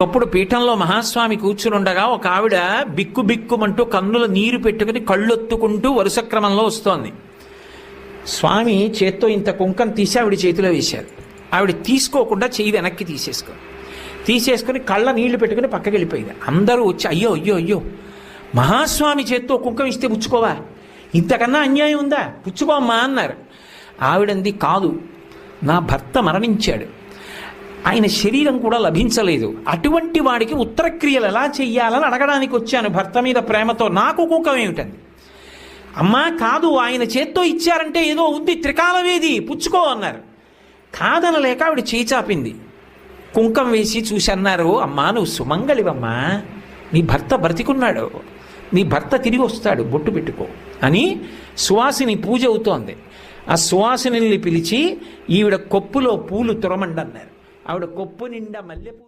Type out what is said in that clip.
అప్పుడు పీఠంలో మహాస్వామి కూర్చునుండగా ఒక ఆవిడ బిక్కు బిక్కుమంటూ కన్నుల నీరు పెట్టుకుని కళ్ళొత్తుకుంటూ వరుస క్రమంలో వస్తోంది. స్వామి చేత్తో ఇంత కుంకం తీసి ఆవిడ చేతిలో వేశారు. ఆవిడ తీసుకోకుండా చెయ్యి వెనక్కి తీసేసుకొని కళ్ళ నీళ్లు పెట్టుకుని పక్కకి వెళ్ళిపోయింది. అందరూ వచ్చి అయ్యో అయ్యో అయ్యో మహాస్వామి చేత్తో కుంకం ఇస్తే పుచ్చుకోవా, ఇంతకన్నా అన్యాయం ఉందా, పుచ్చుకోమ్మా అన్నారు. ఆవిడంది కాదు, నా భర్త మరణించాడు, ఆయన శరీరం కూడా లభించలేదు, అటువంటి వాడికి ఉత్తరక్రియలు ఎలా చెయ్యాలని అడగడానికి వచ్చాను భర్త మీద ప్రేమతో, నాకు కుంకం ఏమిటండి. అమ్మా కాదు, ఆయన చేత్తో ఇచ్చారంటే ఏదో ఉంది, త్రికాలవేది, పుచ్చుకో అన్నారు. కాదనలేక ఆవిడ చేయి చాపింది. కుంకం వేసి చూసి అన్నారు, అమ్మా నువ్వు సుమంగళివమ్మా, నీ భర్త బ్రతికున్నాడు, నీ భర్త తిరిగి వస్తాడు, బొట్టు పెట్టుకో అని సువాసిని పూజ అవుతోంది. ఆ సువాసిని పిలిచి ఈవిడ కొప్పులో పూలు తురమండన్నారు. ఆవిడ కొప్పు నిండా మల్లెపూలు